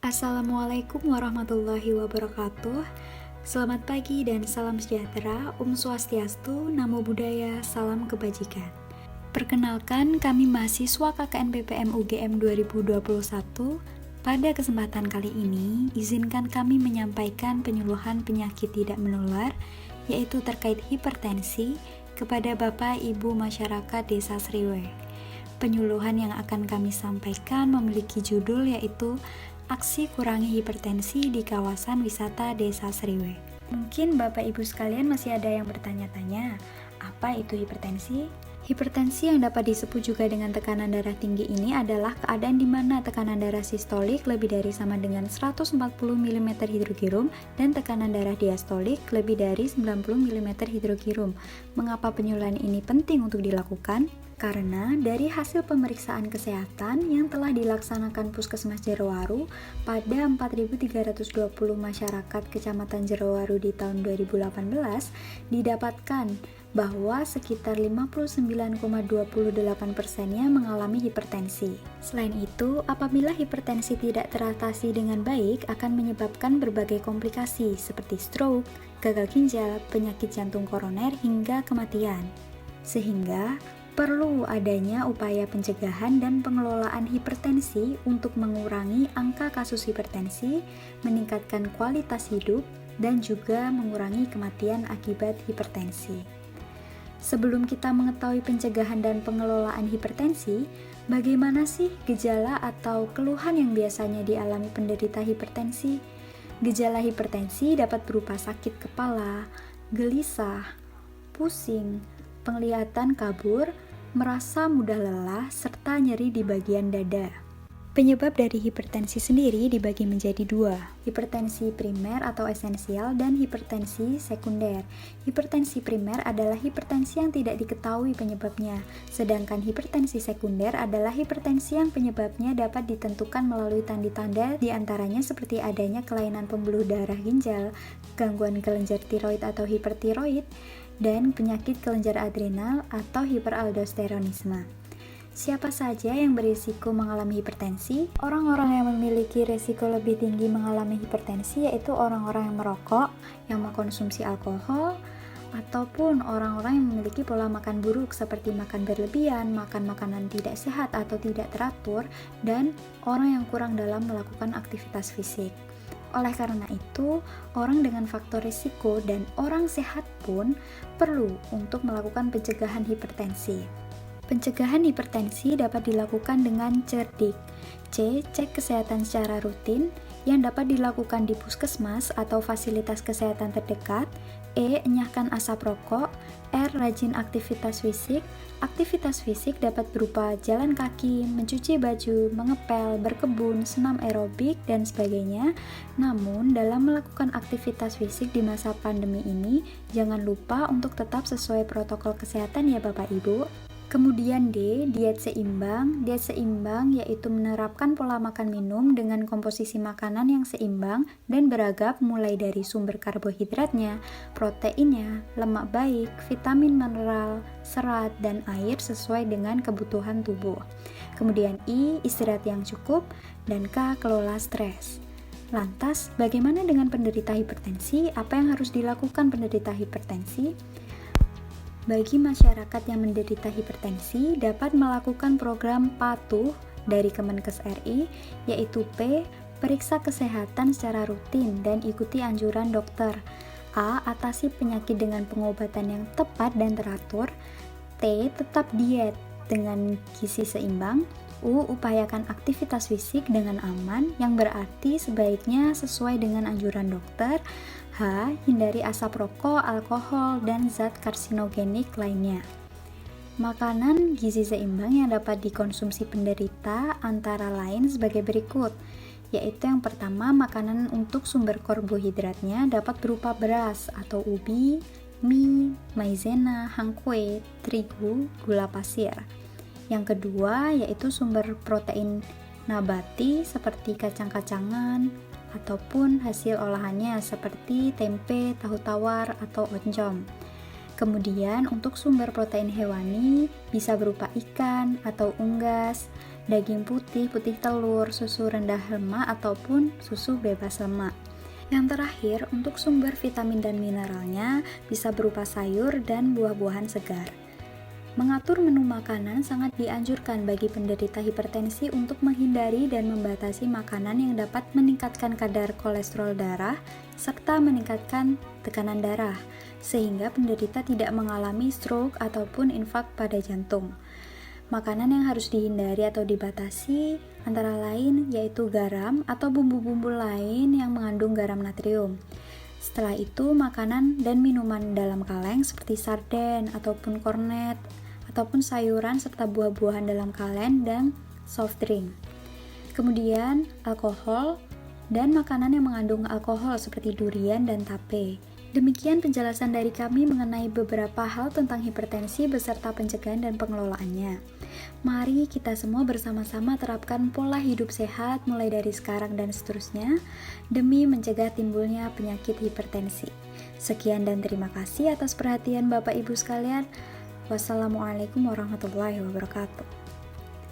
Assalamualaikum warahmatullahi wabarakatuh. Selamat pagi dan salam sejahtera. Swastiastu, Namo Buddhaya, salam kebajikan. Perkenalkan, kami mahasiswa KKN PPM UGM 2021. Pada kesempatan kali ini, izinkan kami menyampaikan penyuluhan penyakit tidak menular, yaitu terkait hipertensi, kepada Bapak Ibu masyarakat Desa Sriwe. Penyuluhan yang akan kami sampaikan memiliki judul yaitu Aksi Kurangi Hipertensi di Kawasan Wisata Desa Sriwe. Mungkin Bapak Ibu sekalian masih ada yang bertanya-tanya, apa itu hipertensi? Hipertensi yang dapat disebut juga dengan tekanan darah tinggi ini adalah keadaan di mana tekanan darah sistolik lebih dari sama dengan 140 mm hidrogirum dan tekanan darah diastolik lebih dari 90 mm hidrogirum. Mengapa penyuluhan ini penting untuk dilakukan? Karena dari hasil pemeriksaan kesehatan yang telah dilaksanakan Puskesmas Jerowaru pada 4.320 masyarakat Kecamatan Jerowaru di tahun 2018 didapatkan bahwa sekitar 59,28%-nya mengalami hipertensi. Selain itu, apabila hipertensi tidak teratasi dengan baik akan menyebabkan berbagai komplikasi seperti stroke, gagal ginjal, penyakit jantung koroner hingga kematian. Sehingga perlu adanya upaya pencegahan dan pengelolaan hipertensi untuk mengurangi angka kasus hipertensi, meningkatkan kualitas hidup, dan juga mengurangi kematian akibat hipertensi. Sebelum kita mengetahui pencegahan dan pengelolaan hipertensi, bagaimana sih gejala atau keluhan yang biasanya dialami penderita hipertensi? Gejala hipertensi dapat berupa sakit kepala, gelisah, pusing, penglihatan kabur, merasa mudah lelah, serta nyeri di bagian dada. Penyebab dari hipertensi sendiri dibagi menjadi dua, hipertensi primer atau esensial dan hipertensi sekunder. Hipertensi primer adalah hipertensi yang tidak diketahui penyebabnya, sedangkan hipertensi sekunder adalah hipertensi yang penyebabnya dapat ditentukan melalui tanda-tanda diantaranya seperti adanya kelainan pembuluh darah ginjal, gangguan kelenjar tiroid atau hipertiroid, dan penyakit kelenjar adrenal atau hiperaldosteronisme. Siapa saja yang berisiko mengalami hipertensi? Orang-orang yang memiliki risiko lebih tinggi mengalami hipertensi yaitu orang-orang yang merokok, yang mengkonsumsi alkohol, ataupun orang-orang yang memiliki pola makan buruk seperti makan berlebihan, makan makanan tidak sehat atau tidak teratur, dan orang yang kurang dalam melakukan aktivitas fisik. Oleh karena itu, orang dengan faktor risiko dan orang sehat pun perlu untuk melakukan pencegahan hipertensi. Pencegahan hipertensi dapat dilakukan dengan cerdik. C. Cek kesehatan secara rutin yang dapat dilakukan di puskesmas atau fasilitas kesehatan terdekat. E. Enyahkan asap rokok. R. Rajin aktivitas fisik. Aktivitas fisik dapat berupa jalan kaki, mencuci baju, mengepel, berkebun, senam aerobik, dan sebagainya. Namun, dalam melakukan aktivitas fisik di masa pandemi ini, jangan lupa untuk tetap sesuai protokol kesehatan ya Bapak Ibu. Kemudian D, diet seimbang. Diet seimbang yaitu menerapkan pola makan minum dengan komposisi makanan yang seimbang dan beragam mulai dari sumber karbohidratnya, proteinnya, lemak baik, vitamin mineral, serat, dan air sesuai dengan kebutuhan tubuh. Kemudian I, istirahat yang cukup, dan K, kelola stres. Lantas, bagaimana dengan penderita hipertensi? Apa yang harus dilakukan penderita hipertensi? Bagi masyarakat yang menderita hipertensi dapat melakukan program patuh dari Kemenkes RI, yaitu P. Periksa kesehatan secara rutin dan ikuti anjuran dokter. A. Atasi penyakit dengan pengobatan yang tepat dan teratur. T. Tetap diet dengan gizi seimbang. U. Upayakan aktivitas fisik dengan aman, yang berarti sebaiknya sesuai dengan anjuran dokter. H. Hindari asap rokok, alkohol, dan zat karsinogenik lainnya. Makanan gizi seimbang yang dapat dikonsumsi penderita antara lain sebagai berikut, yaitu yang pertama, makanan untuk sumber karbohidratnya dapat berupa beras atau ubi, mie, maizena, hangkwe, terigu, gula pasir. Yang kedua, yaitu sumber protein nabati seperti kacang-kacangan, ataupun hasil olahannya seperti tempe, tahu tawar, atau oncom. Kemudian untuk sumber protein hewani bisa berupa ikan atau unggas, daging putih, putih telur, susu rendah lemak ataupun susu bebas lemak. Yang terakhir, untuk sumber vitamin dan mineralnya bisa berupa sayur dan buah-buahan segar. Mengatur menu makanan sangat dianjurkan bagi penderita hipertensi untuk menghindari dan membatasi makanan yang dapat meningkatkan kadar kolesterol darah serta meningkatkan tekanan darah, sehingga penderita tidak mengalami stroke ataupun infak pada jantung. Makanan yang harus dihindari atau dibatasi antara lain yaitu garam atau bumbu-bumbu lain yang mengandung garam natrium. Setelah itu, makanan dan minuman dalam kaleng seperti sarden ataupun kornet ataupun sayuran serta buah-buahan dalam kaleng dan soft drink. Kemudian, alkohol dan makanan yang mengandung alkohol seperti durian dan tape. Demikian penjelasan dari kami mengenai beberapa hal tentang hipertensi beserta pencegahan dan pengelolaannya. Mari kita semua bersama-sama terapkan pola hidup sehat mulai dari sekarang dan seterusnya demi mencegah timbulnya penyakit hipertensi. Sekian dan terima kasih atas perhatian Bapak Ibu sekalian. Wassalamualaikum warahmatullahi wabarakatuh.